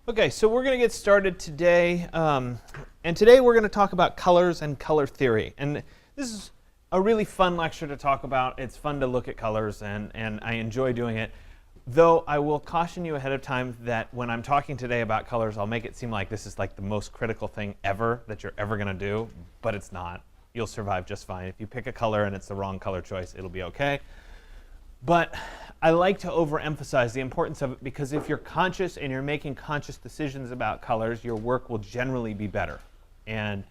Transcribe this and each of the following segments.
Okay, so we're going to get started today, and today we're going to talk about colors and color theory. And this is a really fun lecture to talk about. It's fun to look at colors, and I enjoy doing it. Though I will caution you ahead of time that when I'm talking today about colors, I'll make it seem like this is like the most critical thing ever that you're ever going to do, but it's not. You'll survive just fine. If you pick a color and it's the wrong color choice, it'll be okay. But I like to overemphasize the importance of it because if you're conscious and you're making conscious decisions about colors, your work will generally be better. And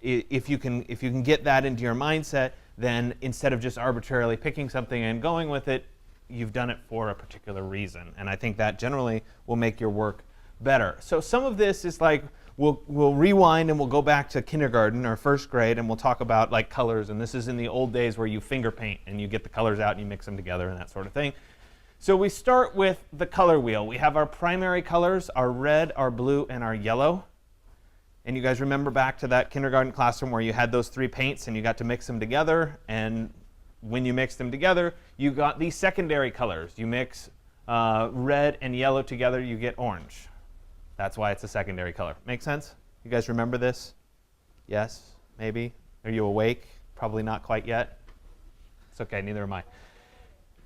if you can get that into your mindset, then instead of just arbitrarily picking something and going with it, you've done it for a particular reason. And I think that generally will make your work better. So some of this is like, we'll rewind and we'll go back to kindergarten or first grade and we'll talk about like colors. And this is in the old days where you finger paint and you get the colors out and you mix them together and that sort of thing. So we start with the color wheel. We have our primary colors, our red, our blue, and our yellow. And you guys remember back to that kindergarten classroom where you had those three paints and you got to mix them together. And when you mix them together, you got these secondary colors. You mix red and yellow together, you get orange. That's why it's a secondary color. Make sense? You guys remember this? Yes? Maybe? Are you awake? Probably not quite yet. It's okay, neither am I.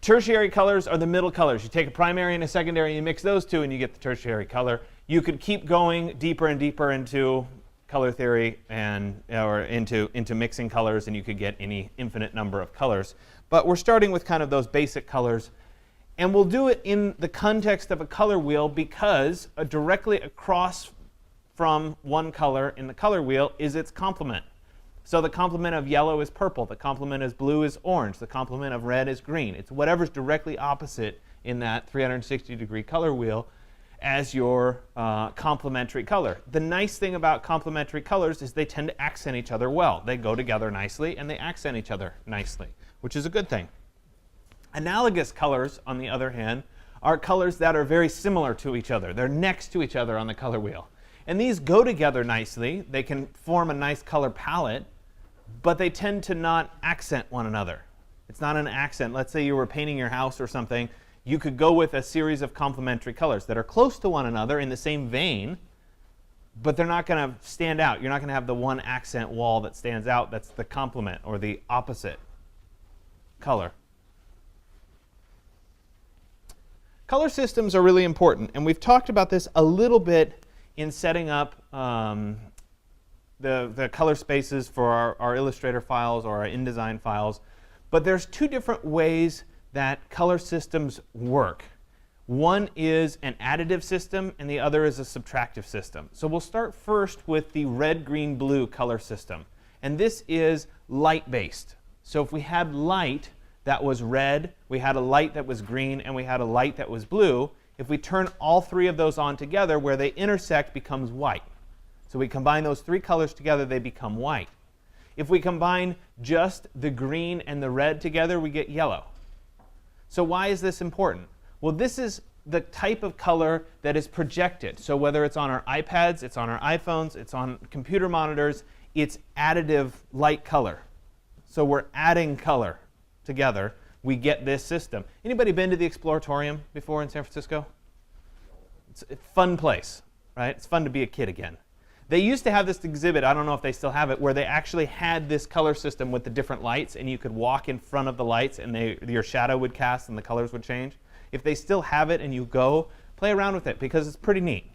Tertiary colors are the middle colors. You take a primary and a secondary, and you mix those two, and you get the tertiary color. You could keep going deeper and deeper into color theory or into mixing colors, and you could get any infinite number of colors. But we're starting with kind of those basic colors. And we'll do it in the context of a color wheel because directly across from one color in the color wheel is its complement. So the complement of yellow is purple. The complement of blue is orange. The complement of red is green. It's whatever's directly opposite in that 360-degree color wheel as your complementary color. The nice thing about complementary colors is they tend to accent each other well. They go together nicely and they accent each other nicely, which is a good thing. Analogous colors, on the other hand, are colors that are very similar to each other. They're next to each other on the color wheel. And these go together nicely. They can form a nice color palette, but they tend to not accent one another. It's not an accent. Let's say you were painting your house or something. You could go with a series of complementary colors that are close to one another in the same vein, but they're not going to stand out. You're not going to have the one accent wall that stands out. That's the complement or the opposite color. Color systems are really important, and we've talked about this a little bit in setting up the color spaces for our Illustrator files or our InDesign files. But there's two different ways that color systems work. One is an additive system, and the other is a subtractive system. So we'll start first with the red, green, blue color system. And this is light-based. So if we had light that was red, we had a light that was green, and we had a light that was blue. If we turn all three of those on together, where they intersect becomes white. So we combine those three colors together, they become white. If we combine just the green and the red together, we get yellow. So why is this important? Well, this is the type of color that is projected. So whether it's on our iPads, it's on our iPhones, it's on computer monitors, it's additive light color. So we're adding color together, we get this system. Anybody been to the Exploratorium before in San Francisco? It's a fun place, right? It's fun to be a kid again. They used to have this exhibit, I don't know if they still have it, where they actually had this color system with the different lights, and you could walk in front of the lights, and your shadow would cast, and the colors would change. If they still have it and you go, play around with it, because it's pretty neat.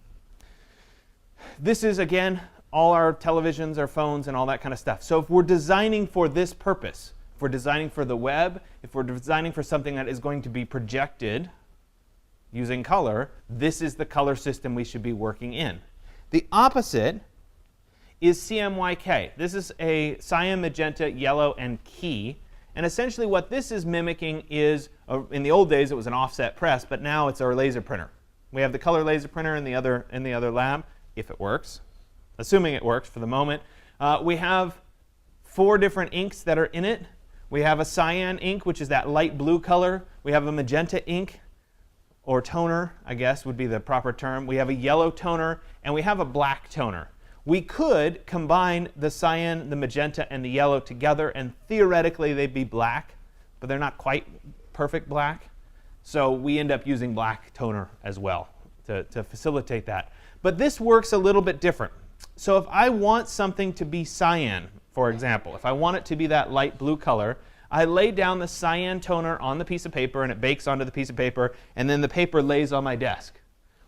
This is, again, all our televisions, our phones, and all that kind of stuff. So if we're designing for this purpose, if we're designing for the web, if we're designing for something that is going to be projected using color, this is the color system we should be working in. The opposite is CMYK. This is a cyan, magenta, yellow, and key. And essentially what this is mimicking is, in the old days it was an offset press, but now it's our laser printer. We have the color laser printer in the other lab, if it works. Assuming it works for the moment. We have 4 different inks that are in it. We have a cyan ink, which is that light blue color. We have a magenta ink, or toner, I guess would be the proper term. We have a yellow toner, and we have a black toner. We could combine the cyan, the magenta, and the yellow together, and theoretically they'd be black, but they're not quite perfect black. So we end up using black toner as well. to facilitate that. But this works a little bit different. So if I want something to be cyan, for example, if I want it to be that light blue color, I lay down the cyan toner on the piece of paper and it bakes onto the piece of paper, and then the paper lays on my desk.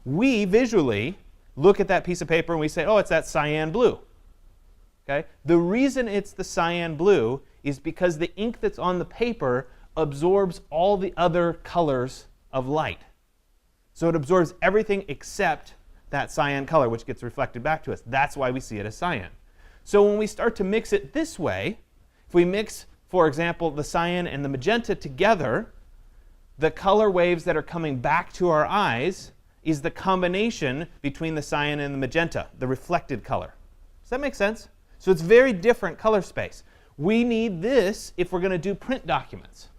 We visually look at that piece of paper and we say, oh, it's that cyan blue. Okay? The reason it's the cyan blue is because the ink that's on the paper absorbs all the other colors of light. So it absorbs everything except that cyan color, which gets reflected back to us. That's why we see it as cyan. So when we start to mix it this way, if we mix, for example, the cyan and the magenta together, the color waves that are coming back to our eyes is the combination between the cyan and the magenta, the reflected color. Does that make sense? So it's very different color space. We need this if we're going to do print documents.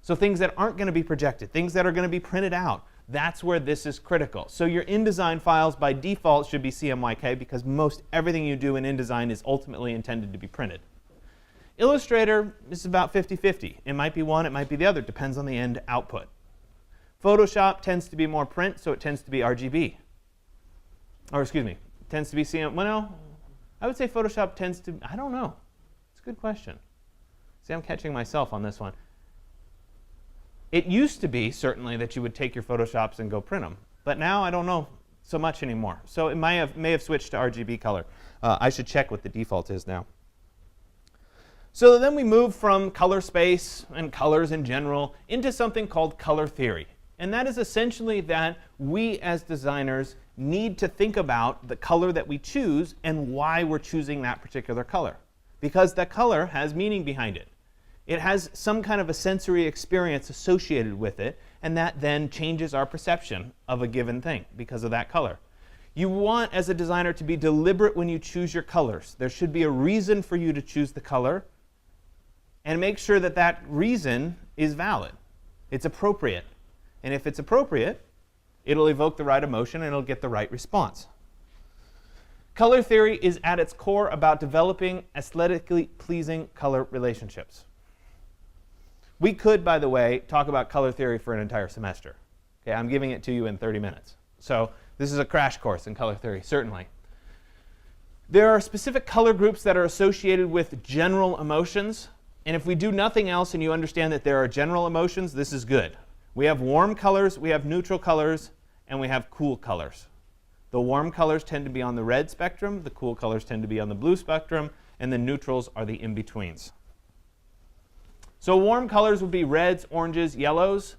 So things that aren't going to be projected, things that are going to be printed out. That's where this is critical. So your InDesign files by default should be CMYK because most everything you do in InDesign is ultimately intended to be printed. Illustrator is about 50-50. It might be one, it might be the other. Depends on the end output. Photoshop tends to be more print, so it tends to be RGB. Or excuse me, tends to be CM. Well, no, I would say Photoshop tends to, I don't know. It's a good question. See, I'm catching myself on this one. It used to be, certainly, that you would take your Photoshops and go print them. But now I don't know so much anymore. So it may have switched to RGB color. I should check what the default is now. So then we move from color space and colors in general into something called color theory. And that is essentially that we as designers need to think about the color that we choose and why we're choosing that particular color. Because that color has meaning behind it. It has some kind of a sensory experience associated with it, and that then changes our perception of a given thing because of that color. You want, as a designer, to be deliberate when you choose your colors. There should be a reason for you to choose the color, and make sure that that reason is valid. It's appropriate. And if it's appropriate, it'll evoke the right emotion and it'll get the right response. Color theory is at its core about developing aesthetically pleasing color relationships. We could, by the way, talk about color theory for an entire semester. Okay, I'm giving it to you in 30 minutes. So this is a crash course in color theory, certainly. There are specific color groups that are associated with general emotions. And if we do nothing else and you understand that there are general emotions, this is good. We have warm colors, we have neutral colors, and we have cool colors. The warm colors tend to be on the red spectrum, the cool colors tend to be on the blue spectrum, and the neutrals are the in-betweens. So warm colors would be reds, oranges, yellows.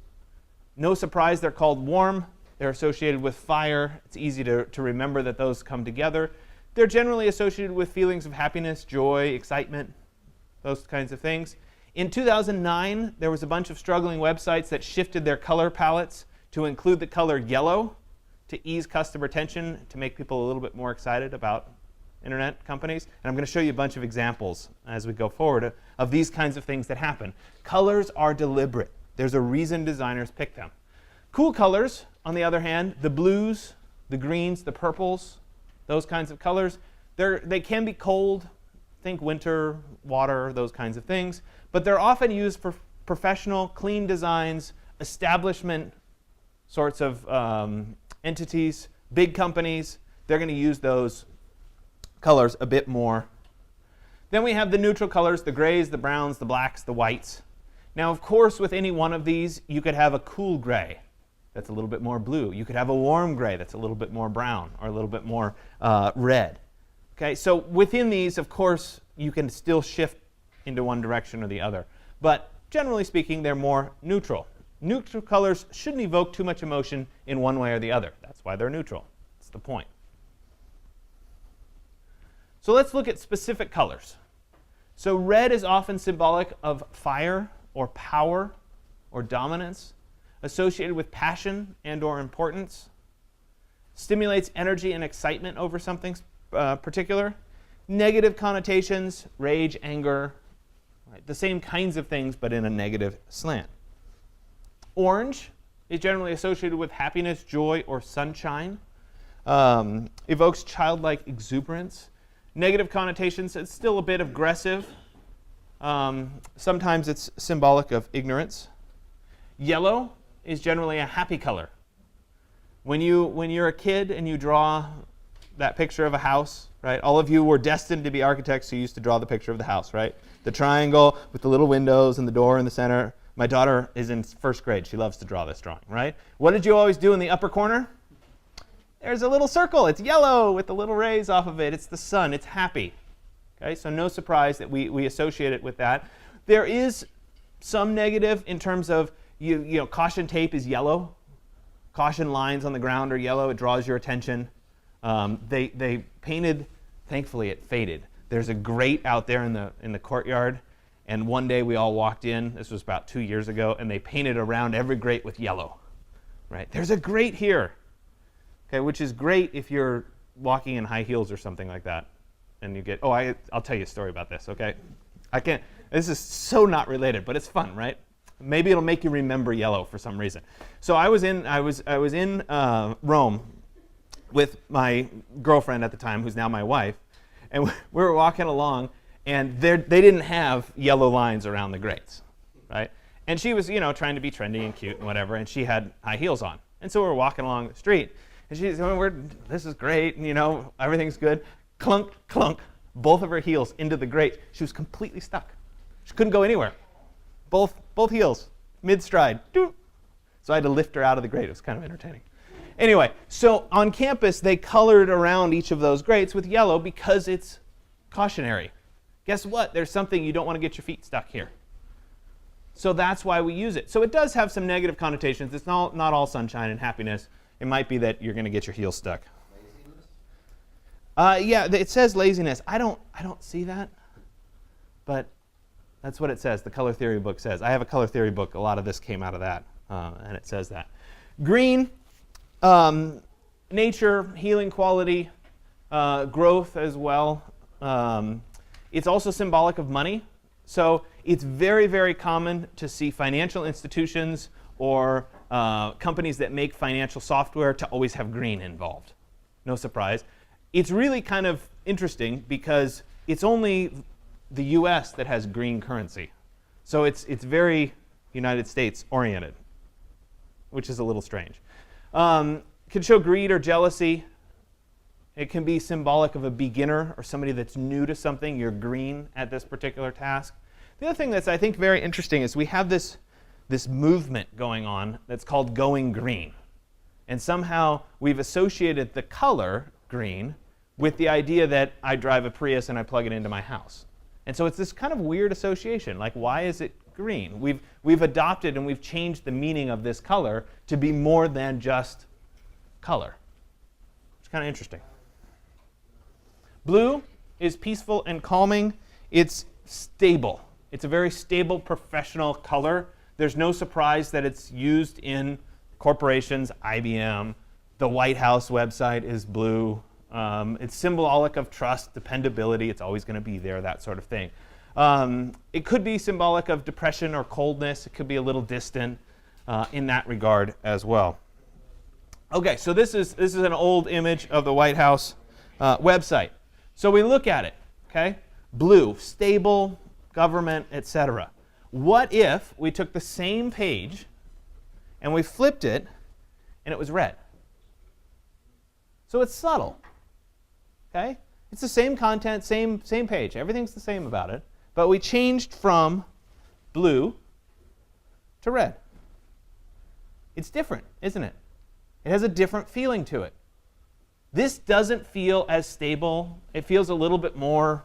No surprise they're called warm. They're associated with fire. It's easy to remember that those come together. They're generally associated with feelings of happiness, joy, excitement, those kinds of things. In 2009, there was a bunch of struggling websites that shifted their color palettes to include the color yellow to ease customer attention, to make people a little bit more excited about internet companies. And I'm going to show you a bunch of examples as we go forward of these kinds of things that happen. Colors are deliberate. There's a reason designers pick them. Cool colors, on the other hand, the blues, the greens, the purples, those kinds of colors, they can be cold. Think winter, water, those kinds of things. But they're often used for professional, clean designs, establishment sorts of entities, big companies. They're going to use those colors a bit more. Then we have the neutral colors, the grays, the browns, the blacks, the whites. Now, of course, with any one of these, you could have a cool gray that's a little bit more blue. You could have a warm gray that's a little bit more brown or a little bit more red. Okay, so within these, of course, you can still shift into one direction or the other. But generally speaking, they're more neutral. Neutral colors shouldn't evoke too much emotion in one way or the other. That's why they're neutral. That's the point. So let's look at specific colors. So red is often symbolic of fire or power or dominance, associated with passion and or importance, stimulates energy and excitement over something particular. Negative connotations, rage, anger, right? The same kinds of things, but in a negative slant. Orange is generally associated with happiness, joy, or sunshine. Evokes childlike exuberance. Negative connotations, it's still a bit aggressive. Sometimes it's symbolic of ignorance. Yellow is generally a happy color. When you're a kid and you draw that picture of a house, right? All of you were destined to be architects who used to draw the picture of the house, right? The triangle with the little windows and the door in the center. My daughter is in first grade. She loves to draw this drawing, right? What did you always do in the upper corner? There's a little circle. It's yellow with the little rays off of it. It's the sun. It's happy. Okay, so no surprise that we associate it with that. There is some negative in terms of, you know, caution tape is yellow. Caution lines on the ground are yellow. It draws your attention. They painted, thankfully it faded. There's a grate out there in the courtyard, and one day we all walked in, this was about 2 years ago, and they painted around every grate with yellow. Right? There's a grate here, okay, which is great if you're walking in high heels or something like that. And you get, I'll tell you a story about this, okay? This is so not related, but it's fun, right? Maybe it'll make you remember yellow for some reason. So I was in Rome with my girlfriend at the time, who's now my wife, and we were walking along, and they didn't have yellow lines around the grates, right? And she was, trying to be trendy and cute and whatever, and she had high heels on. And so we were walking along the street, and she's going, this is great, and everything's good. Clunk, clunk, both of her heels into the grate. She was completely stuck. She couldn't go anywhere. Both heels, mid-stride. So I had to lift her out of the grate. It was kind of entertaining. Anyway, so on campus, they colored around each of those grates with yellow because it's cautionary. Guess what? There's something you don't want to get your feet stuck here. So that's why we use it. So it does have some negative connotations. It's not all sunshine and happiness. It might be that you're going to get your heels stuck. Yeah, it says laziness. I don't see that, but that's what it says. The color theory book says. I have a color theory book. A lot of this came out of that, and it says that. Green, nature, healing quality, growth as well. It's also symbolic of money. So it's very, very common to see financial institutions or companies that make financial software to always have green involved. No surprise. It's really kind of interesting because it's only the US that has green currency. So it's very United States oriented, which is a little strange. It can show greed or jealousy. It can be symbolic of a beginner or somebody that's new to something. You're green at this particular task. The other thing that's, I think, very interesting is we have this movement going on that's called going green. And somehow we've associated the color green with the idea that I drive a Prius and I plug it into my house. And so it's this kind of weird association. Like, why is it green? We've adopted and we've changed the meaning of this color to be more than just color. It's kind of interesting. Blue is peaceful and calming. It's stable. It's a very stable professional color. There's no surprise that it's used in corporations, IBM. The White House website is blue. It's symbolic of trust, dependability. It's always going to be there, that sort of thing. It could be symbolic of depression or coldness. It could be a little distant in that regard as well. Okay, so this is an old image of the White House website. So we look at it, okay? Blue, stable, government, etc. What if we took the same page and we flipped it and it was red? So it's subtle. Okay? It's the same content, same page. Everything's the same about it. But we changed from blue to red. It's different, isn't it? It has a different feeling to it. This doesn't feel as stable. It feels a little bit more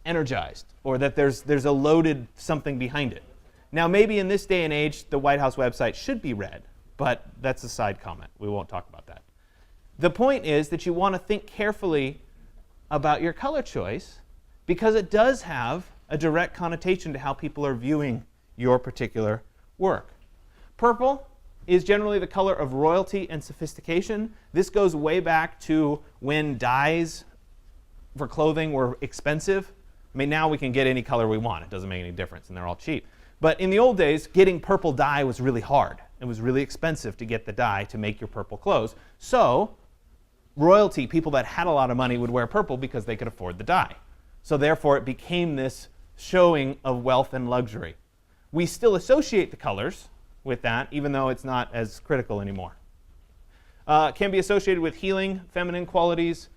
energized, or that there's a loaded something behind it. Now, maybe in this day and age, the White House website should be red, but that's a side comment. We won't talk about that. The point is that you want to think carefully about your color choice because it does have a direct connotation to how people are viewing your particular work. Purple is generally the color of royalty and sophistication. This goes way back to when dyes for clothing were expensive. I mean, now we can get any color we want. It doesn't make any difference, and they're all cheap. But in the old days, getting purple dye was really hard. It was really expensive to get the dye to make your purple clothes. So royalty, people that had a lot of money, would wear purple because they could afford the dye. So therefore, it became this showing of wealth and luxury. We still associate the colors with that, even though it's not as critical anymore. Can be associated with healing, feminine qualities.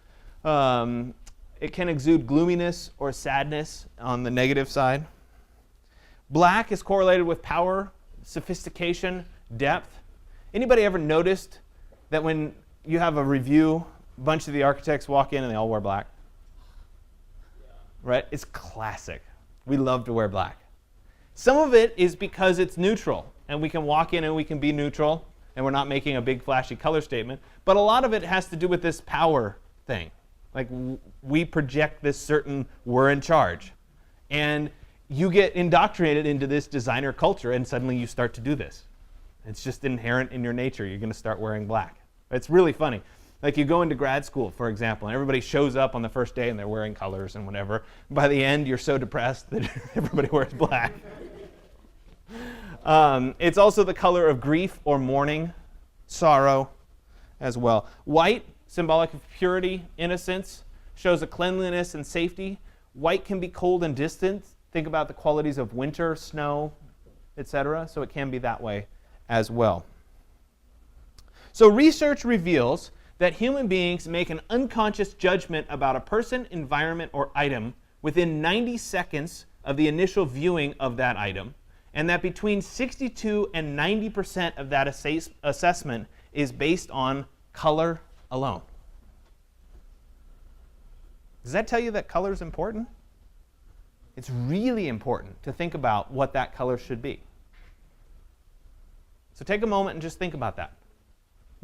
It can exude gloominess or sadness on the negative side. Black is correlated with power, sophistication, depth. Anybody ever noticed that when you have a review, a bunch of the architects walk in and they all wear black? Right? It's classic. We love to wear black. Some of it is because it's neutral, and we can walk in and we can be neutral, and we're not making a big flashy color statement. But a lot of it has to do with this power thing. Like, we project this certain we're in charge. And you get indoctrinated into this designer culture, and suddenly you start to do this. It's just inherent in your nature. You're going to start wearing black. It's really funny. Like, you go into grad school, for example, and everybody shows up on the first day and they're wearing colors and whatever. By the end, you're so depressed that everybody wears black. It's also the color of grief or mourning, sorrow as well. White, symbolic of purity, innocence, shows a cleanliness and safety. White can be cold and distant. Think about the qualities of winter, snow, etc. So it can be that way as well. So research reveals that human beings make an unconscious judgment about a person, environment, or item within 90 seconds of the initial viewing of that item, and that between 62 and 90% of that assessment is based on color alone. Does that tell you that color is important? It's really important to think about what that color should be. So take a moment and just think about that.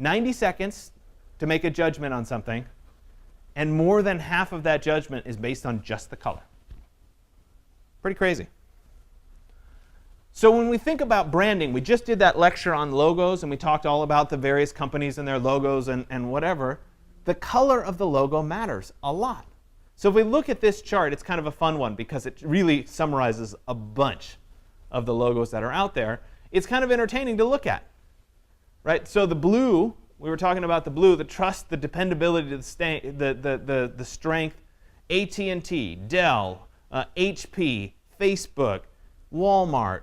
90 seconds to make a judgment on something, and more than half of that judgment is based on just the color. Pretty crazy. So when we think about branding, we just did that lecture on logos, and we talked all about the various companies and their logos and whatever. The color of the logo matters a lot. So if we look at this chart, it's kind of a fun one because it really summarizes a bunch of the logos that are out there. It's kind of entertaining to look at, right? So the blue, we were talking about the blue, the trust, the dependability, the strength, AT&T, Dell, HP, Facebook, Walmart,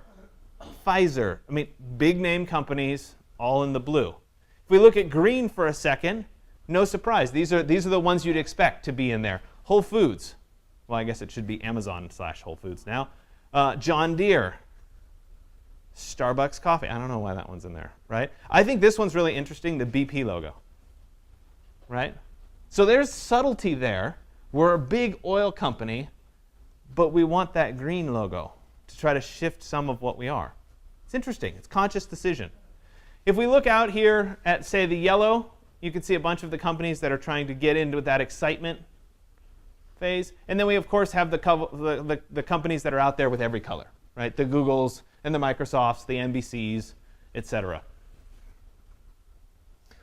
Pfizer. I mean, big name companies, all in the blue. If we look at green for a second, no surprise. These are the ones you'd expect to be in there. Whole Foods. Well, I guess it should be Amazon/Whole Foods now. John Deere. Starbucks coffee. I don't know why that one's in there, right? I think this one's really interesting, the BP logo, right? So there's subtlety there. We're a big oil company, but we want that green logo to try to shift some of what we are. It's interesting. It's conscious decision. If we look out here at, say, the yellow, you can see a bunch of the companies that are trying to get into that excitement phase. And then we, of course, have the companies that are out there with every color, right? The Googles and the Microsofts, the NBCs, etc.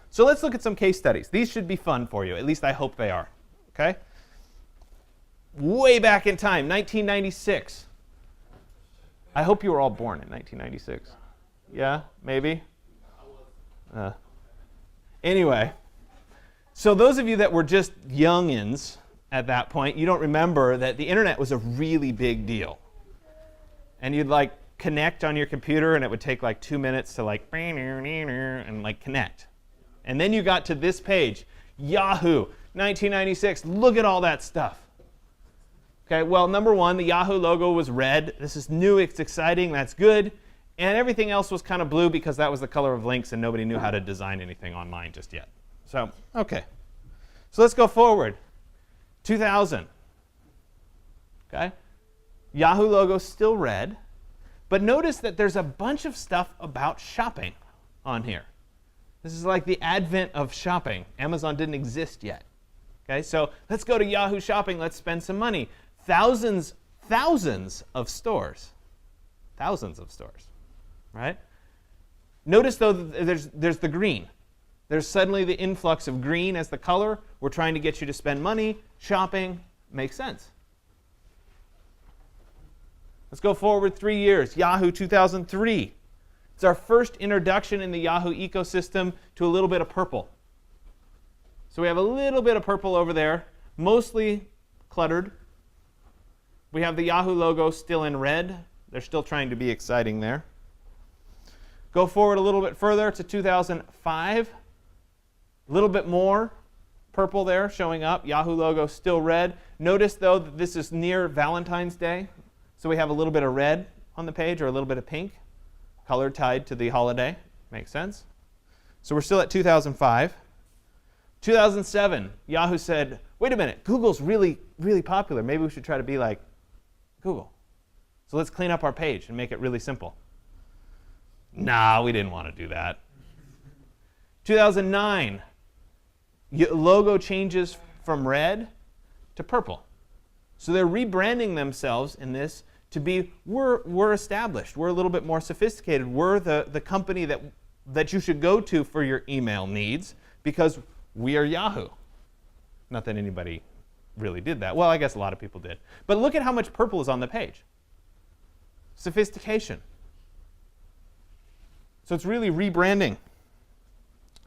So let's look at some case studies. These should be fun for you. At least I hope they are. Okay? Way back in time, 1996. I hope you were all born in 1996. Yeah? Maybe? Anyway, so those of you that were just youngins at that point, you don't remember that the internet was a really big deal. And you'd like connect on your computer, and it would take like 2 minutes to like and like connect. And then you got to this page, Yahoo, 1996. Look at all that stuff. Okay, well, number one, the Yahoo logo was red. This is new, it's exciting, that's good. And everything else was kind of blue because that was the color of links, and nobody knew how to design anything online just yet. So, okay. So let's go forward. 2000. Okay? Yahoo logo still red. But notice that there's a bunch of stuff about shopping on here. This is like the advent of shopping. Amazon didn't exist yet. Okay, so let's go to Yahoo Shopping. Let's spend some money. Thousands of stores. Thousands of stores, right? Notice, though, that there's the green. There's suddenly the influx of green as the color. We're trying to get you to spend money. Shopping makes sense. Let's go forward 3 years. Yahoo 2003. It's our first introduction in the Yahoo ecosystem to a little bit of purple. So we have a little bit of purple over there, mostly cluttered. We have the Yahoo logo still in red. They're still trying to be exciting there. Go forward a little bit further to 2005. A little bit more purple there showing up. Yahoo logo still red. Notice, though, that this is near Valentine's Day. So we have a little bit of red on the page, or a little bit of pink. Color tied to the holiday. Makes sense. So we're still at 2005. 2007, Yahoo said, wait a minute, Google's really, really popular. Maybe we should try to be like Google. So let's clean up our page and make it really simple. Nah, we didn't want to do that. 2009, logo changes from red to purple. So they're rebranding themselves in this to be, we're established. We're a little bit more sophisticated. We're the company that you should go to for your email needs because we are Yahoo. Not that anybody really did that. Well, I guess a lot of people did. But look at how much purple is on the page. Sophistication. So it's really rebranding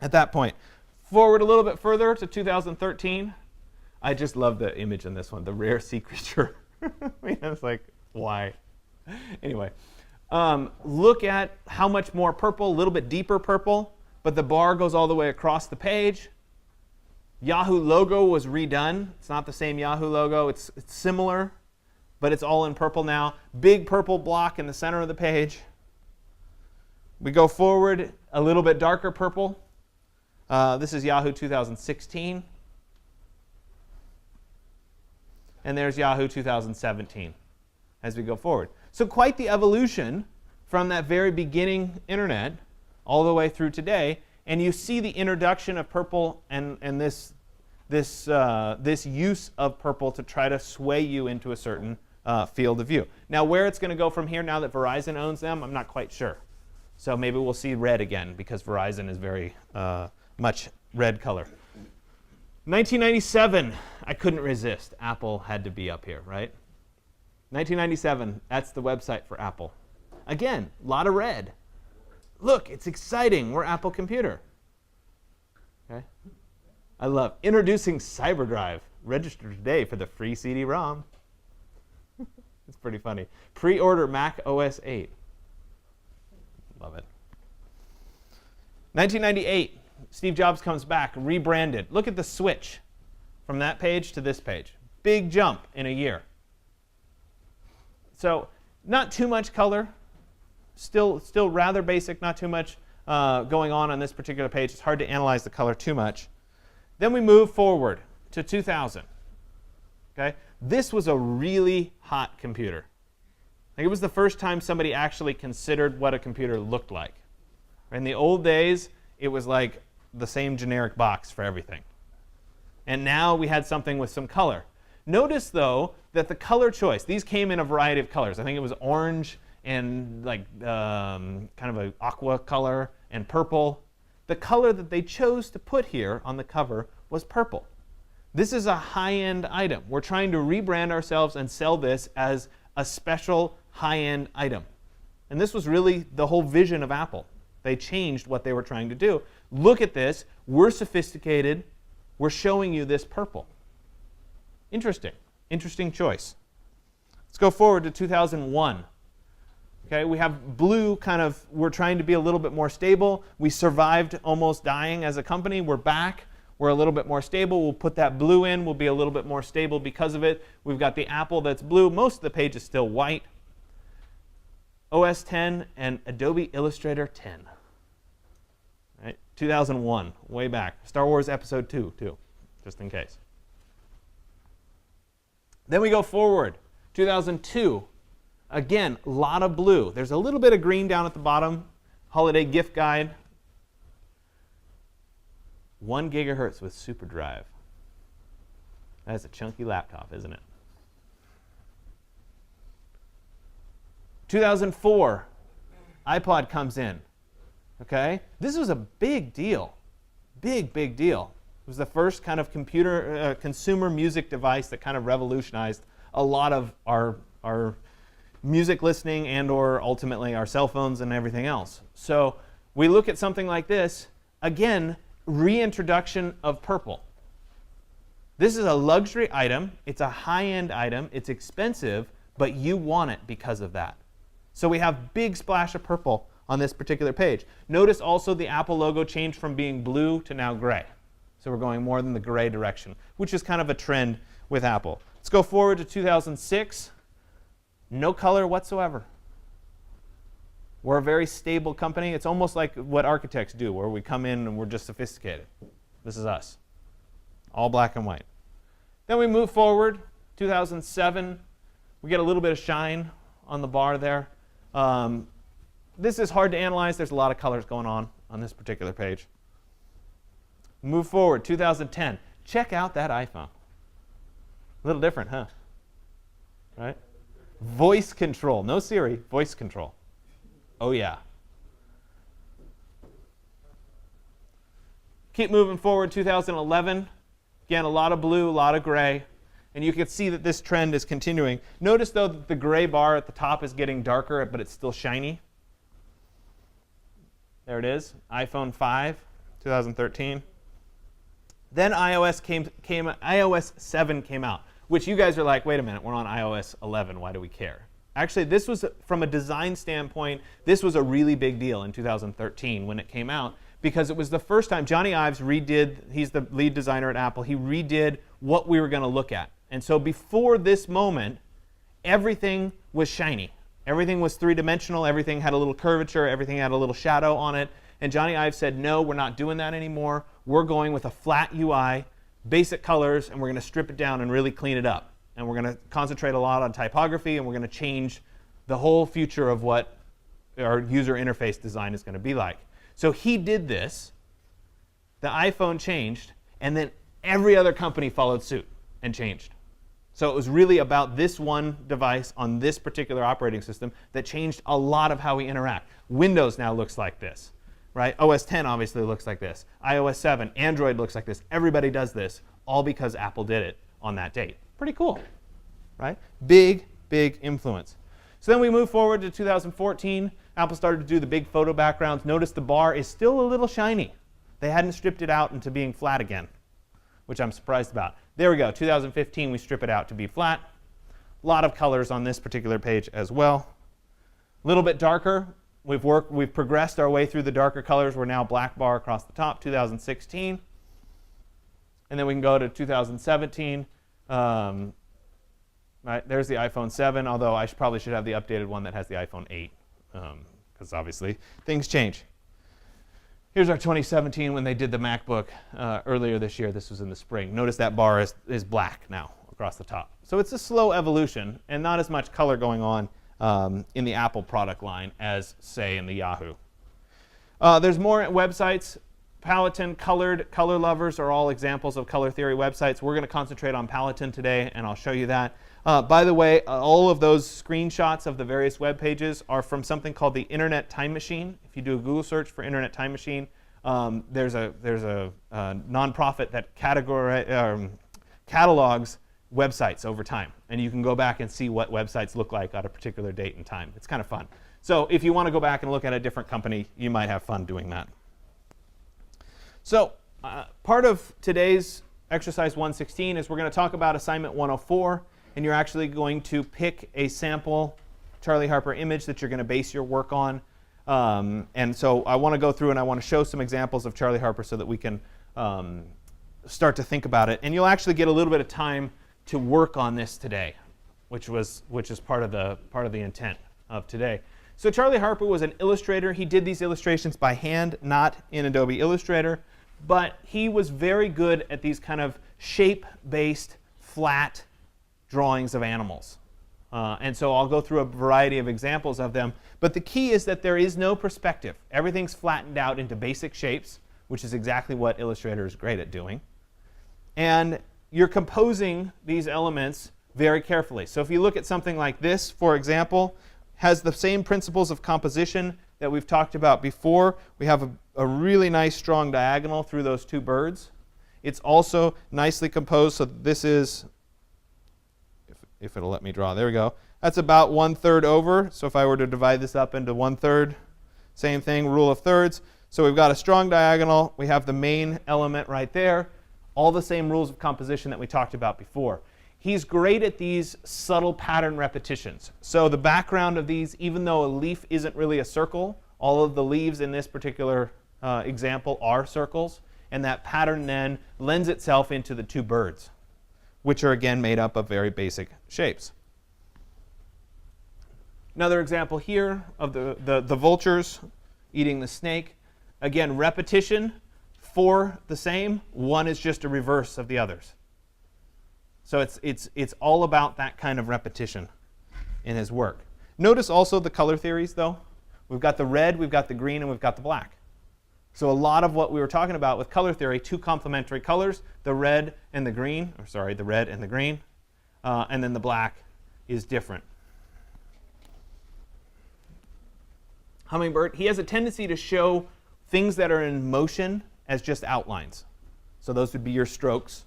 at that point. Forward a little bit further to 2013. I just love the image in this one, the rare sea creature. I mean, it's like, why? Anyway, look at how much more purple, a little bit deeper purple, but the bar goes all the way across the page. Yahoo logo was redone. It's not the same Yahoo logo. It's similar, but it's all in purple now. Big purple block in the center of the page. We go forward, a little bit darker purple. This is Yahoo 2016. And there's Yahoo 2017 as we go forward. So quite the evolution from that very beginning internet all the way through today. And you see the introduction of purple and this use of purple to try to sway you into a certain field of view. Now, where it's going to go from here now that Verizon owns them, I'm not quite sure. So maybe we'll see red again because Verizon is very much red color. 1997, I couldn't resist. Apple had to be up here, right? 1997, that's the website for Apple. Again, a lot of red. Look, it's exciting. We're Apple Computer. Okay? I love introducing CyberDrive. Register today for the free CD-ROM. It's pretty funny. Pre-order Mac OS 8. Love it. 1998, Steve Jobs comes back, rebranded. Look at the switch from that page to this page. Big jump in a year. So not too much color. Still rather basic, not too much going on this particular page. It's hard to analyze the color too much. Then we move forward to 2000. Okay? This was a really hot computer. Like, it was the first time somebody actually considered what a computer looked like. In the old days, it was like the same generic box for everything. And now we had something with some color. Notice, though, that the color choice, these came in a variety of colors. I think it was orange and like kind of an aqua color and purple. The color that they chose to put here on the cover was purple. This is a high-end item. We're trying to rebrand ourselves and sell this as a special high-end item. And this was really the whole vision of Apple. They changed what they were trying to do. Look at this. We're sophisticated. We're showing you this purple. Interesting. Interesting choice. Let's go forward to 2001. Okay, we have blue we're trying to be a little bit more stable. We survived almost dying as a company. We're back. We're a little bit more stable. We'll put that blue in. We'll be a little bit more stable because of it. We've got the Apple that's blue. Most of the page is still white. OS 10 and Adobe Illustrator 10. Right? 2001, way back. Star Wars Episode 2, too, just in case. Then we go forward. 2002. Again, a lot of blue. There's a little bit of green down at the bottom. Holiday gift guide. 1 gigahertz with SuperDrive. That's a chunky laptop, isn't it? 2004, iPod comes in. Okay? This was a big deal. Big, big deal. It was the first kind of consumer music device that kind of revolutionized a lot of our music listening and or ultimately our cell phones and everything else. So we look at something like this. Again, reintroduction of purple. This is a luxury item. It's a high-end item. It's expensive, but you want it because of that. So we have big splash of purple on this particular page. Notice also the Apple logo changed from being blue to now gray. So we're going more in the gray direction, which is kind of a trend with Apple. Let's go forward to 2006. No color whatsoever. We're a very stable company. It's almost like what architects do, where we come in and we're just sophisticated. This is us. All black and white. Then we move forward, 2007. We get a little bit of shine on the bar there. This is hard to analyze. There's a lot of colors going on this particular page. Move forward, 2010. Check out that iPhone. A little different, huh? Right? Voice control. No Siri, voice control. Oh, yeah. Keep moving forward, 2011. Again, a lot of blue, a lot of gray. And you can see that this trend is continuing. Notice, though, that the gray bar at the top is getting darker, but it's still shiny. There it is, iPhone 5, 2013. Then iOS 7 came out, which you guys are like, wait a minute, we're on iOS 11, why do we care? Actually, this was, from a design standpoint, this was a really big deal in 2013 when it came out, because it was the first time Johnny Ives redid, he's the lead designer at Apple, he redid what we were going to look at. And so before this moment, everything was shiny. Everything was three-dimensional, everything had a little curvature, everything had a little shadow on it. And Johnny Ives said, no, we're not doing that anymore. We're going with a flat UI, basic colors, and we're going to strip it down and really clean it up. And we're going to concentrate a lot on typography, and we're going to change the whole future of what our user interface design is going to be like. So he did this, the iPhone changed, and then every other company followed suit and changed. So it was really about this one device on this particular operating system that changed a lot of how we interact. Windows now looks like this, right? OS 10 obviously looks like this. iOS 7, Android looks like this. Everybody does this, all because Apple did it on that date. Pretty cool, right? Big, big influence. So then we move forward to 2014. Apple started to do the big photo backgrounds. Notice the bar is still a little shiny. They hadn't stripped it out into being flat again, which I'm surprised about. There we go, 2015, we strip it out to be flat. A lot of colors on this particular page as well. A little bit darker. We've progressed our way through the darker colors. We're now black bar across the top, 2016. And then we can go to 2017. Right, there's the iPhone 7, although I probably should have the updated one that has the iPhone 8, because obviously things change. Here's our 2017 when they did the MacBook earlier this year. This was in the spring. Notice that bar is black now across the top. So it's a slow evolution and not as much color going on in the Apple product line as, say, in the Yahoo. There's more websites. Palatine, Colored, Color Lovers are all examples of color theory websites. We're going to concentrate on Palatine today, and I'll show you that. By the way, all of those screenshots of the various web pages are from something called the Internet Time Machine. If you do a Google search for Internet Time Machine, there's a nonprofit that catalogs websites over time. And you can go back and see what websites look like at a particular date and time. It's kind of fun. So if you want to go back and look at a different company, you might have fun doing that. So part of today's exercise 116 is we're going to talk about assignment 104. And you're actually going to pick a sample Charlie Harper image that you're going to base your work on. And so I want to go through and I want to show some examples of Charlie Harper so that we can start to think about it. And you'll actually get a little bit of time to work on this today, which is part of the intent of today. So Charlie Harper was an illustrator. He did these illustrations by hand, not in Adobe Illustrator. But he was very good at these kind of shape-based, flat drawings of animals. And so I'll go through a variety of examples of them. But the key is that there is no perspective. Everything's flattened out into basic shapes, which is exactly what Illustrator is great at doing. And you're composing these elements very carefully. So if you look at something like this, for example, has the same principles of composition that we've talked about before. We have a really nice strong diagonal through those two birds. It's also nicely composed, so this is, if it'll let me draw, there we go. That's about 1/3 over. So if I were to divide this up into 1/3, same thing, rule of thirds. So we've got a strong diagonal. We have the main element right there. All the same rules of composition that we talked about before. He's great at these subtle pattern repetitions. So the background of these, even though a leaf isn't really a circle, all of the leaves in this particular example are circles. and that pattern then lends itself into the two birds, which are again made up of very basic shapes. Another example here of the vultures eating the snake. Again, repetition, 4 the same, 1 is just a reverse of the others. So it's all about that kind of repetition in his work. Notice also the color theories, though. We've got the red, we've got the green, and we've got the black. So a lot of what we were talking about with color theory, 2 complementary colors, the red and the green, or sorry, the red and the green, and then the black is different. Hummingbird, he has a tendency to show things that are in motion as just outlines. So those would be your strokes.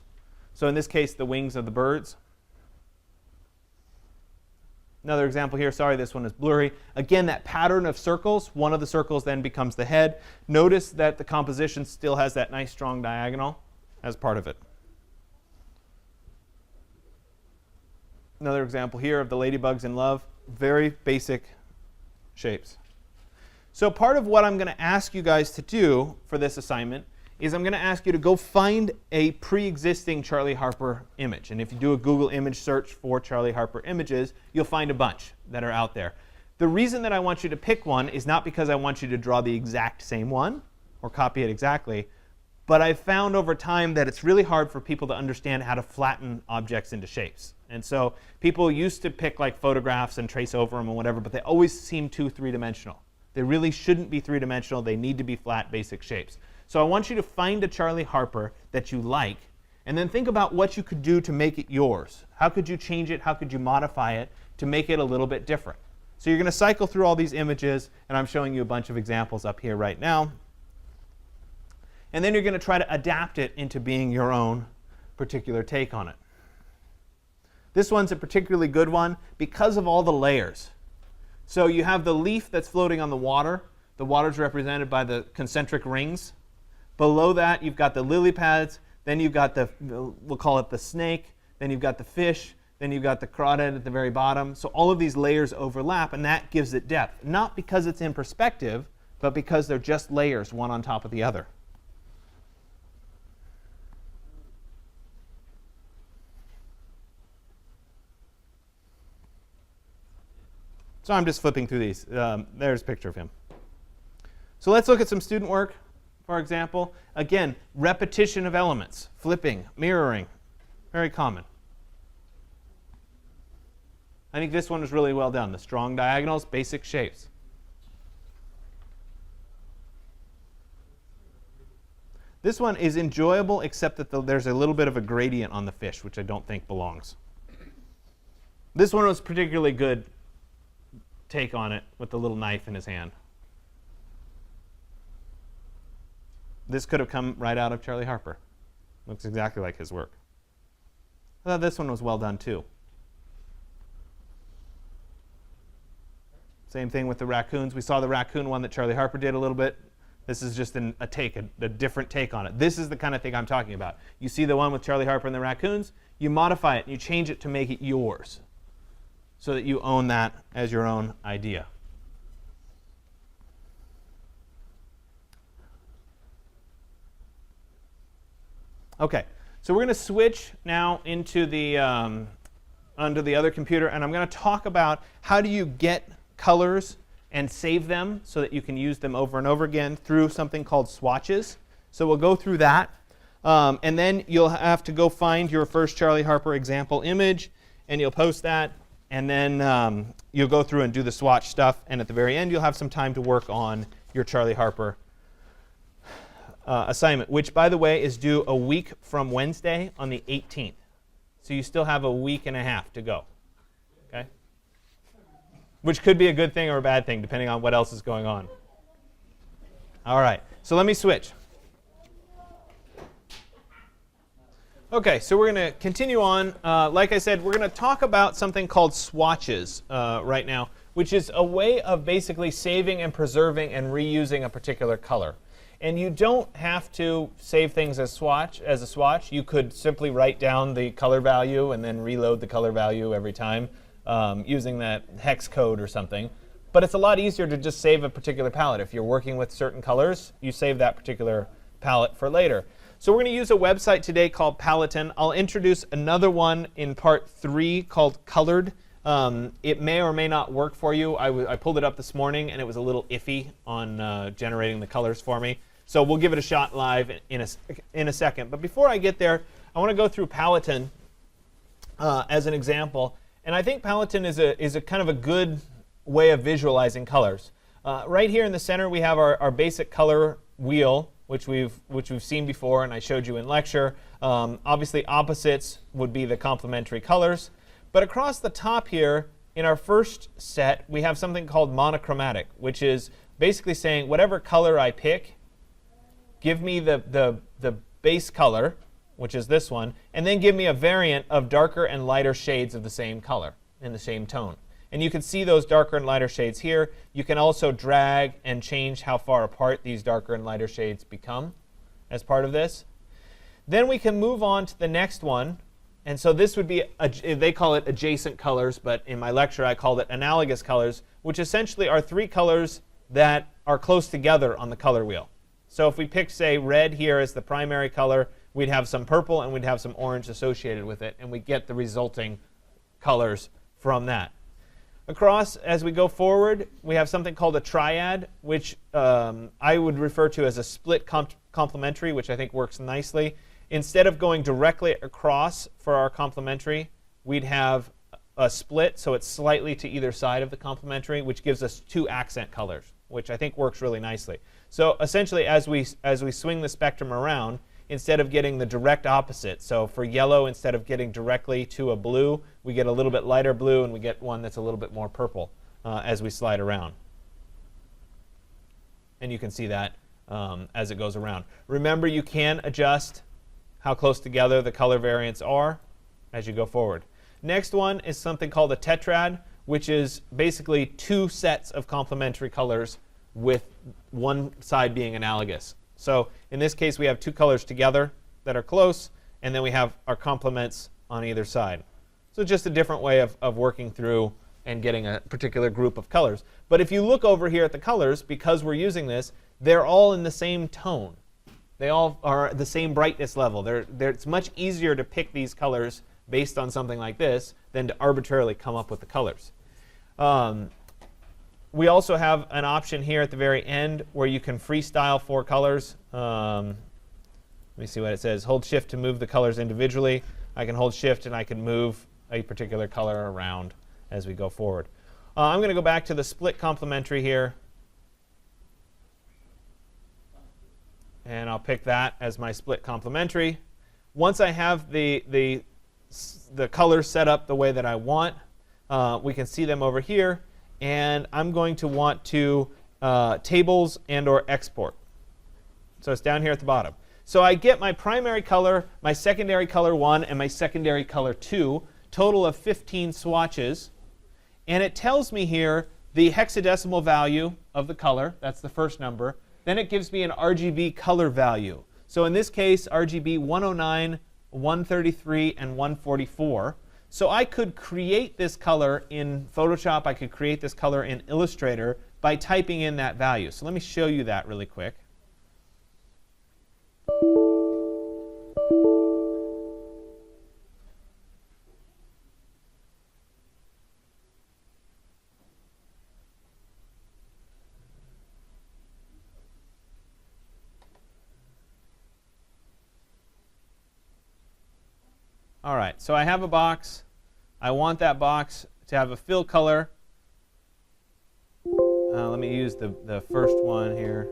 So in this case, the wings of the birds. Another example here, sorry, this one is blurry. Again, that pattern of circles, one of the circles then becomes the head. Notice that the composition still has that nice strong diagonal as part of it. Another example here of the ladybugs in love, very basic shapes. So part of what I'm going to ask you guys to do for this assignment is I'm going to ask you to go find a pre-existing Charlie Harper image. And if you do a Google image search for Charlie Harper images, you'll find a bunch that are out there. The reason that I want you to pick one is not because I want you to draw the exact same one or copy it exactly, but I've found over time that it's really hard for people to understand how to flatten objects into shapes. And so people used to pick like photographs and trace over them and whatever, but they always seem too three-dimensional. They really shouldn't be three-dimensional. They need to be flat, basic shapes. So I want you to find a Charlie Harper that you like, and then think about what you could do to make it yours. How could you change it? How could you modify it to make it a little bit different? So you're going to cycle through all these images, and I'm showing you a bunch of examples up here right now. And then you're going to try to adapt it into being your own particular take on it. This one's a particularly good one because of all the layers. So you have the leaf that's floating on the water. The water's represented by the concentric rings. Below that, you've got the lily pads. Then you've got we'll call it the snake. Then you've got the fish. Then you've got the crawdad at the very bottom. So all of these layers overlap, and that gives it depth. Not because it's in perspective, but because they're just layers, one on top of the other. So I'm just flipping through these. There's a picture of him. So let's look at some student work, for example. Again, repetition of elements, flipping, mirroring, very common. I think this one was really well done. The strong diagonals, basic shapes. This one is enjoyable, except that there's a little bit of a gradient on the fish, which I don't think belongs. This one was particularly good take on it with the little knife in his hand. This could have come right out of Charlie Harper. Looks exactly like his work. I thought this one was well done too. Same thing with the raccoons. We saw the raccoon one that Charlie Harper did a little bit. This is just a different take on it. This is the kind of thing I'm talking about. You see the one with Charlie Harper and the raccoons, you modify it and you change it to make it yours, so that you own that as your own idea. Okay, so we're going to switch now into the onto the other computer, and I'm going to talk about how do you get colors and save them so that you can use them over and over again through something called swatches. So we'll go through that, and then you'll have to go find your first Charlie Harper example image, and you'll post that. And then you'll go through and do the swatch stuff. And at the very end, you'll have some time to work on your Charlie Harper assignment, which, by the way, is due a week from Wednesday on the 18th. So you still have a week and a half to go. Okay? Which could be a good thing or a bad thing, depending on what else is going on. All right. So let me switch. Okay, so we're going to continue on. Like I said, we're going to talk about something called swatches right now, which is a way of basically saving and preserving and reusing a particular color. And you don't have to save things as a swatch. You could simply write down the color value and then reload the color value every time using that hex code or something. But it's a lot easier to just save a particular palette. If you're working with certain colors, you save that particular palette for later. So we're going to use a website today called Paleton. I'll introduce another one in part 3 called Colored. It may or may not work for you. I pulled it up this morning, and it was a little iffy on generating the colors for me. So we'll give it a shot live in a second. But before I get there, I want to go through Paleton as an example. And I think Paleton is a kind of a good way of visualizing colors. Right here in the center, we have our basic color wheel, which we've seen before, and I showed you in lecture. Obviously, opposites would be the complementary colors. But across the top here, in our first set, we have something called monochromatic, which is basically saying whatever color I pick, give me the base color, which is this one, and then give me a variant of darker and lighter shades of the same color in the same tone. And you can see those darker and lighter shades here. You can also drag and change how far apart these darker and lighter shades become as part of this. Then we can move on to the next one. And so this would be, they call it adjacent colors, but in my lecture I called it analogous colors, which essentially are 3 colors that are close together on the color wheel. So if we pick, say, red here as the primary color, we'd have some purple and we'd have some orange associated with it, and we get the resulting colors from that. Across, as we go forward, we have something called a triad, which I would refer to as a split complementary, which I think works nicely. Instead of going directly across for our complementary, we'd have a split, so it's slightly to either side of the complementary, which gives us 2 accent colors, which I think works really nicely. So essentially, as we swing the spectrum around, instead of getting the direct opposite, so for yellow, instead of getting directly to a blue, we get a little bit lighter blue, and we get one that's a little bit more purple as we slide around. And you can see that as it goes around. Remember, you can adjust how close together the color variants are as you go forward. Next one is something called a tetrad, which is basically 2 sets of complementary colors with one side being analogous. So in this case, we have 2 colors together that are close, and then we have our complements on either side. So just a different way of working through and getting a particular group of colors. But if you look over here at the colors, because we're using this, they're all in the same tone. They all are the same brightness level. It's much easier to pick these colors based on something like this than to arbitrarily come up with the colors. We also have an option here at the very end where you can freestyle 4 colors. Let me see what it says. Hold Shift to move the colors individually. I can hold Shift and I can move a particular color around as we go forward. I'm going to go back to the split complementary here. And I'll pick that as my split complementary. Once I have the colors set up the way that I want, we can see them over here. And I'm going to want to tables and or export. So it's down here at the bottom. So I get my primary color, my secondary color 1, and my secondary color 2, total of 15 swatches. And it tells me here the hexadecimal value of the color. That's the first number. Then it gives me an RGB color value. So in this case, RGB 109, 133, and 144. So I could create this color in Photoshop. I could create this color in Illustrator by typing in that value. So let me show you that really quick. All right, so I have a box. I want that box to have a fill color. Let me use the first one here.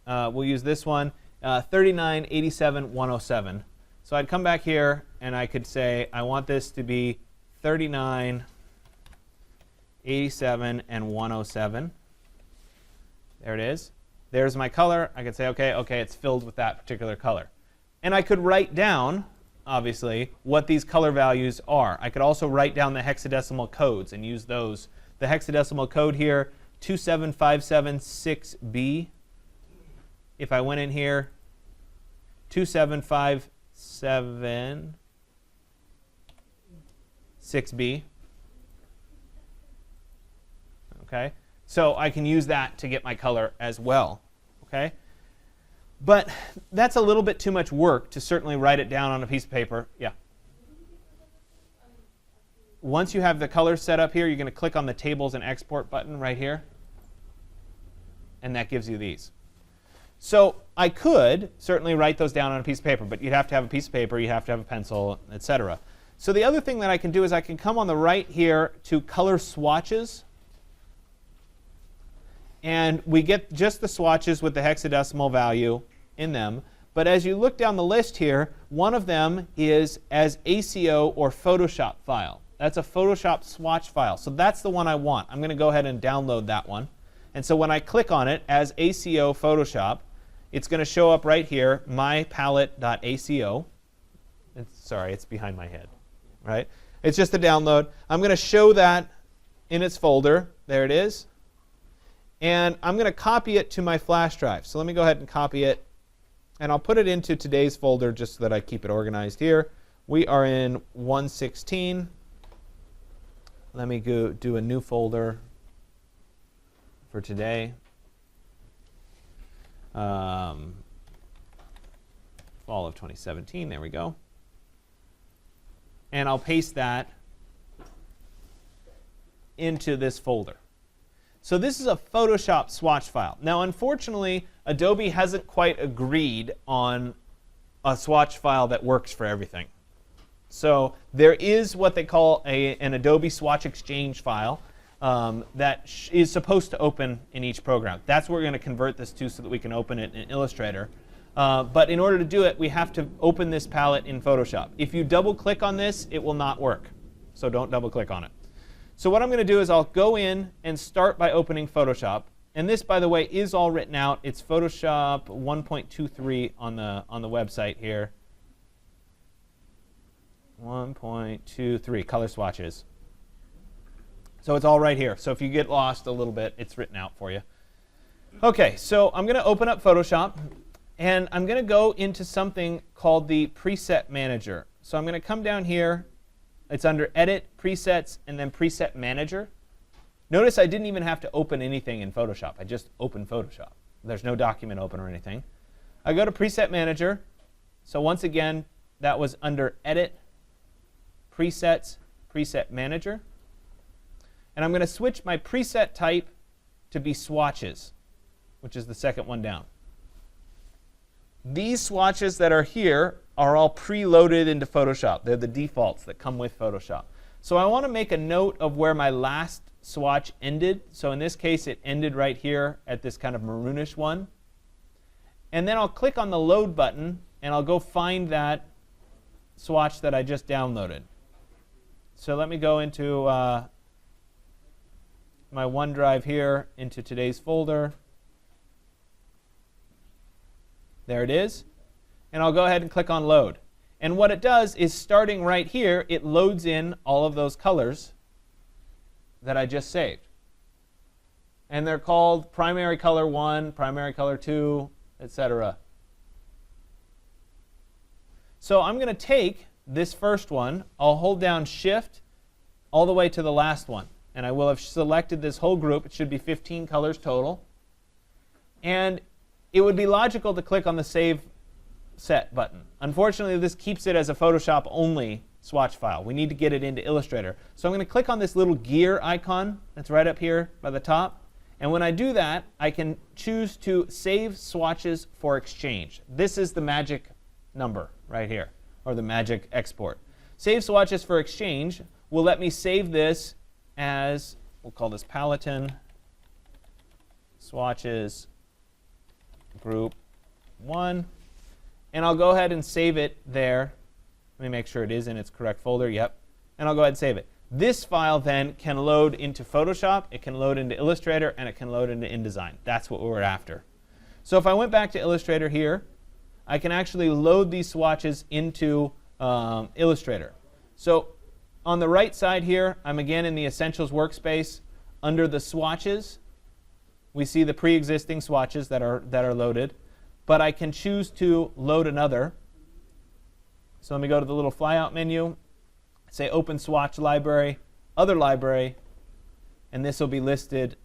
We'll use this one, 39, 87, 107. So I'd come back here and I could say I want this to be 39, 87, and 107. There it is. There's my color. I could say, okay, it's filled with that particular color. And I could write down, obviously, what these color values are. I could also write down the hexadecimal codes and use those. The hexadecimal code here, 27576B. If I went in here, 27576B. Okay, so I can use that to get my color as well. Okay, But that's a little bit too much work to certainly write it down on a piece of paper. Yeah. Once you have the colors set up here, you're going to click on the Tables and Export button right here. And that gives you these. So I could certainly write those down on a piece of paper, but you'd have to have a piece of paper, you have to have a pencil, etc. So the other thing that I can do is I can come on the right here to Color Swatches. And we get just the swatches with the hexadecimal value in them. But as you look down the list here, one of them is as ACO or Photoshop file. That's a Photoshop swatch file. So that's the one I want. I'm going to go ahead and download that one. And so when I click on it as ACO Photoshop, it's going to show up right here, mypalette.aco. Sorry, it's behind my head. Right? It's just a download. I'm going to show that in its folder. There it is. And I'm going to copy it to my flash drive. So let me go ahead and copy it. And I'll put it into today's folder just so that I keep it organized here. We are in 116. Let me go do a new folder for today. Fall of 2017. There we go. And I'll paste that into this folder. So this is a Photoshop swatch file. Now, unfortunately, Adobe hasn't quite agreed on a swatch file that works for everything. So there is what they call an Adobe Swatch Exchange file that is supposed to open in each program. That's what we're going to convert this to so that we can open it in Illustrator. But in order to do it, we have to open this palette in Photoshop. If you double click on this, it will not work. So don't double click on it. So what I'm going to do is I'll go in and start by opening Photoshop. And this, by the way, is all written out. It's Photoshop 1.23 on the website here. 1.23, color swatches. So it's all right here. So if you get lost a little bit, it's written out for you. OK, so I'm going to open up Photoshop. And I'm going to go into something called the Preset Manager. So I'm going to come down here. It's under Edit, Presets, and then Preset Manager. Notice I didn't even have to open anything in Photoshop. I just opened Photoshop. There's no document open or anything. I go to Preset Manager. So once again, that was under Edit, Presets, Preset Manager. And I'm going to switch my preset type to be Swatches, which is the second one down. These swatches that are here are all preloaded into Photoshop. They're the defaults that come with Photoshop. So I want to make a note of where my last swatch ended. So in this case, it ended right here at this kind of maroonish one. And then I'll click on the Load button, and I'll go find that swatch that I just downloaded. So let me go into my OneDrive here, into today's folder. There it is. And I'll go ahead and click on Load. And what it does is, starting right here, it loads in all of those colors that I just saved. And they're called Primary Color 1, Primary Color 2, etc. So I'm going to take this first one. I'll hold down Shift all the way to the last one. And I will have selected this whole group. It should be 15 colors total. And it would be logical to click on the Save Set button. Unfortunately, this keeps it as a Photoshop only swatch file. We need to get it into Illustrator. So I'm going to click on this little gear icon that's right up here by the top. And when I do that, I can choose to Save Swatches for Exchange. This is the magic number right here, or the magic export. Save Swatches for Exchange will let me save this as, we'll call this Palatine Swatches Group 1. And I'll go ahead and save it there. Let me make sure it is in its correct folder. Yep. And I'll go ahead and save it. This file then can load into Photoshop, it can load into Illustrator, and it can load into InDesign. That's what we're after. So if I went back to Illustrator here, I can actually load these swatches into Illustrator. So on the right side here, I'm again in the Essentials workspace. Under the swatches, we see the pre-existing swatches that are loaded. But I can choose to load another. So let me go to the little flyout menu, say Open Swatch Library, Other Library, and this will be listed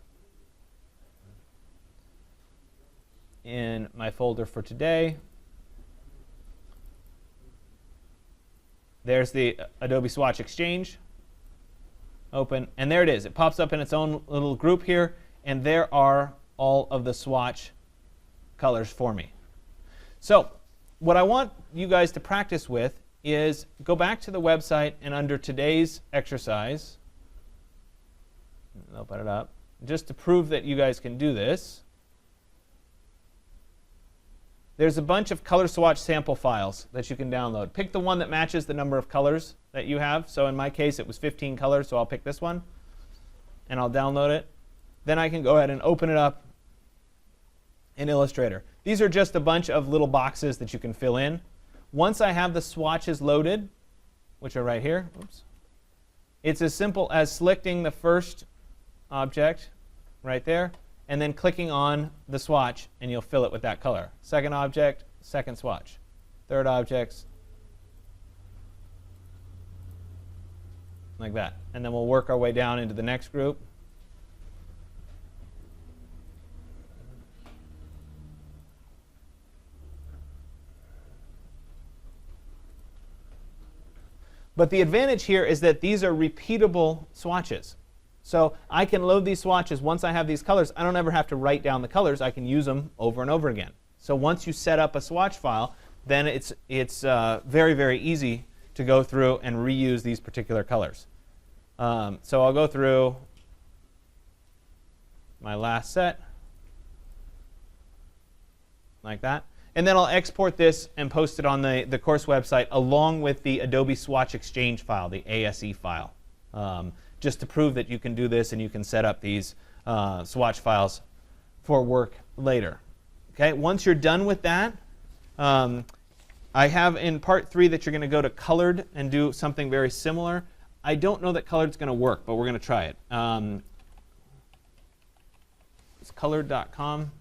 in my folder for today. There's the Adobe Swatch Exchange. Open, and there it is. It pops up in its own little group here, and there are all of the swatch colors for me. So what I want you guys to practice with is go back to the website, and under today's exercise, open it up, just to prove that you guys can do this. There's a bunch of color swatch sample files that you can download. Pick the one that matches the number of colors that you have. So in my case, it was 15 colors, so I'll pick this one, and I'll download it. Then I can go ahead and open it up in Illustrator. These are just a bunch of little boxes that you can fill in. Once I have the swatches loaded, which are right here, oops, it's as simple as selecting the first object right there, and then clicking on the swatch, and you'll fill it with that color. Second object, second swatch. Third objects, like that. And then we'll work our way down into the next group. But the advantage here is that these are repeatable swatches. So I can load these swatches. Once I have these colors, I don't ever have to write down the colors. I can use them over and over again. So once you set up a swatch file, then it's very, very easy to go through and reuse these particular colors. So I'll go through my last set, like that. And then I'll export this and post it on the course website along with the Adobe Swatch Exchange file, the ASE file, just to prove that you can do this and you can set up these swatch files for work later. Okay, once you're done with that, I have in part 3 that you're going to go to colored and do something very similar. I don't know that colored is going to work, but we're going to try it. It's colored.com.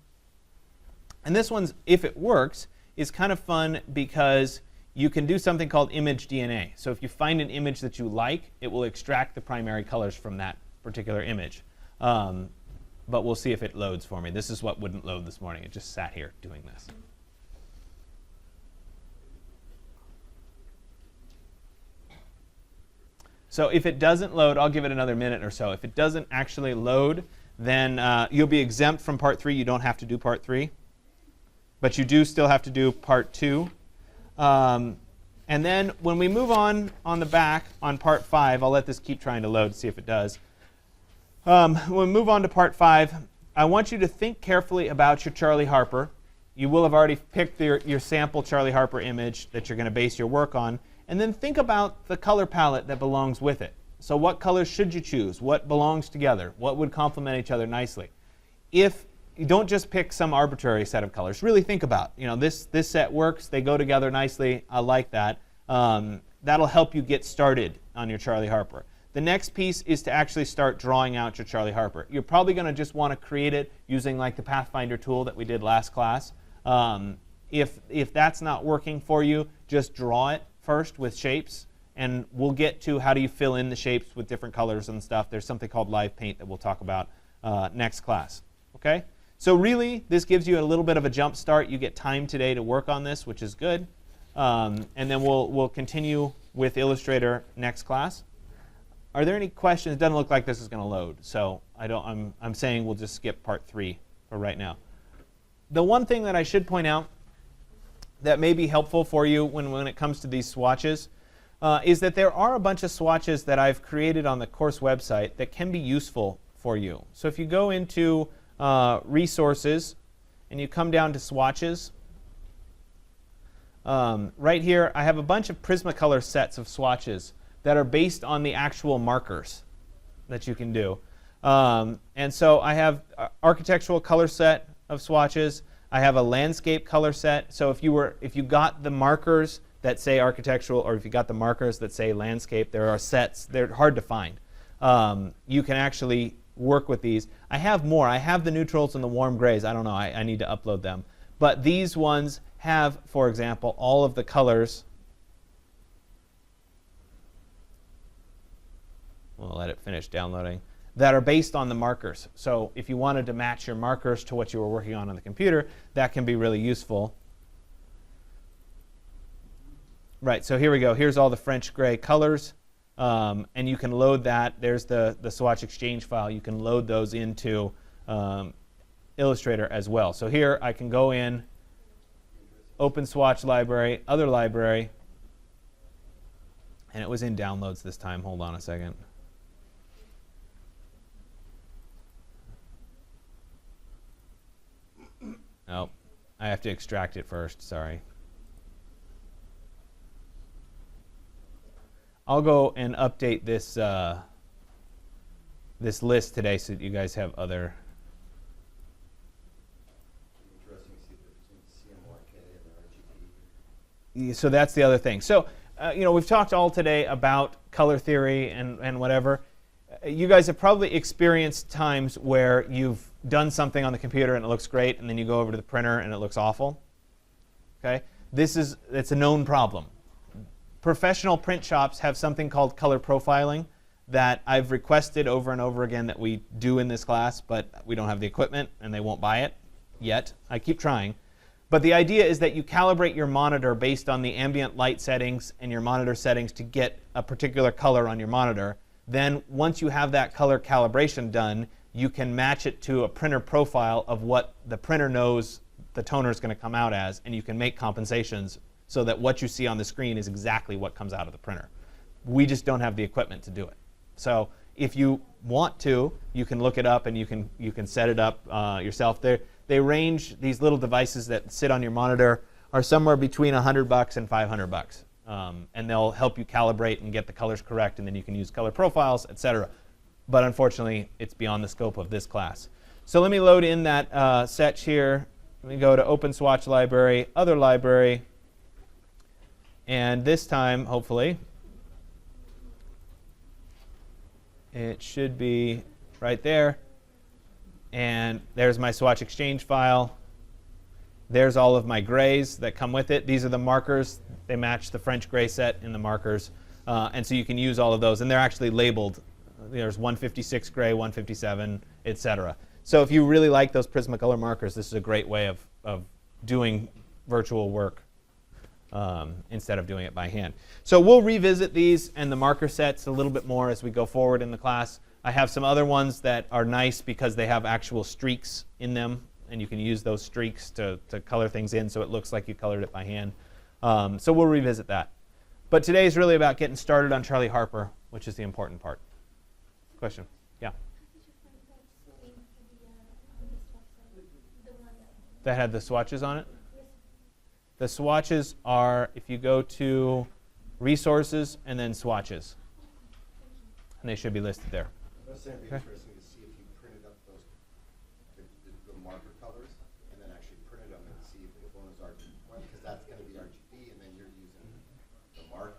And this one's, if it works, is kind of fun because you can do something called image DNA. So if you find an image that you like, it will extract the primary colors from that particular image. But we'll see if it loads for me. This is what wouldn't load this morning. It just sat here doing this. So if it doesn't load, I'll give it another minute or so. If it doesn't actually load, then you'll be exempt from part 3. You don't have to do part 3. But you do still have to do part 2. And then when we move on the back on part 5, I'll let this keep trying to load, see if it does. When we move on to part 5, I want you to think carefully about your Charlie Harper. You will have already picked your sample Charlie Harper image that you're going to base your work on. And then think about the color palette that belongs with it. So what colors should you choose? What belongs together? What would complement each other nicely? If you don't just pick some arbitrary set of colors. Really think about, this set works. They go together nicely. I like that. That'll help you get started on your Charlie Harper. The next piece is to actually start drawing out your Charlie Harper. You're probably going to just want to create it using like the Pathfinder tool that we did last class. If that's not working for you, just draw it first with shapes. And we'll get to how do you fill in the shapes with different colors and stuff. There's something called Live Paint that we'll talk about next class. Okay? So really, this gives you a little bit of a jump start. You get time today to work on this, which is good. And then we'll continue with Illustrator next class. Are there any questions? It doesn't look like this is going to load. So I'm saying we'll just skip part 3 for right now. The one thing that I should point out that may be helpful for you when it comes to these swatches is that there are a bunch of swatches that I've created on the course website that can be useful for you. So if you go into resources and you come down to swatches, right here I have a bunch of Prismacolor sets of swatches that are based on the actual markers that you can do. And so I have an architectural color set of swatches. I have a landscape color set. So if you got the markers that say architectural, or if you got the markers that say landscape, there are sets. They're hard to find. You can actually work with these. I have more. I have the neutrals and the warm grays. I don't know. I need to upload them. But these ones have, for example, all of the colors. We'll let it finish downloading. that are based on the markers. So if you wanted to match your markers to what you were working on the computer, that can be really useful. Right, so here we go. Here's all the French gray colors. And you can load that. There's the swatch exchange file. You can load those into Illustrator as well. So here I can go in, open swatch library, other library, and it was in downloads this time. Hold on a second. Oh, I have to extract it first, sorry. I'll go and update this this list today so that you guys have other. So that's the other thing. So we've talked all today about color theory and whatever. You guys have probably experienced times where you've done something on the computer and it looks great, and then you go over to the printer and it looks awful. Okay, it's a known problem. Professional print shops have something called color profiling that I've requested over and over again that we do in this class, but we don't have the equipment and they won't buy it yet. I keep trying. But the idea is that you calibrate your monitor based on the ambient light settings and your monitor settings to get a particular color on your monitor. Then once you have that color calibration done, you can match it to a printer profile of what the printer knows the toner is going to come out as, and you can make compensations so that what you see on the screen is exactly what comes out of the printer. We just don't have the equipment to do it. So if you want to, you can look it up and you can set it up yourself. They range, these little devices that sit on your monitor are somewhere between $100 and $500. And they'll help you calibrate and get the colors correct, and then you can use color profiles, etc. But unfortunately, it's beyond the scope of this class. So let me load in that set here. Let me go to Open Swatch Library, Other Library, and this time, hopefully, it should be right there. And there's my swatch exchange file. There's all of my grays that come with it. These are the markers. They match the French gray set in the markers. And so you can use all of those. And they're actually labeled. There's 156 gray, 157, etc. So if you really like those Prismacolor markers, this is a great way of doing virtual work instead of doing it by hand. So we'll revisit these and the marker sets a little bit more as we go forward in the class. I have some other ones that are nice because they have actual streaks in them, and you can use those streaks to color things in so it looks like you colored it by hand. So we'll revisit that. But today is really about getting started on Charlie Harper, which is the important part. Question? Yeah? That had the swatches on it? The swatches are, if you go to Resources and then Swatches, and they should be listed there. I was saying it'd be interesting to see if you printed up those the marker colors and then actually printed them and see if one was RGB, because that's going to be RGB, and then you're using the marker.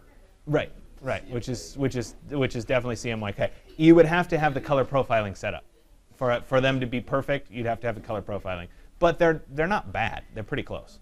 Right, right, which is definitely CMYK. You would have to have the color profiling set up. For them to be perfect, you'd have to have the color profiling. But they're not bad. They're pretty close.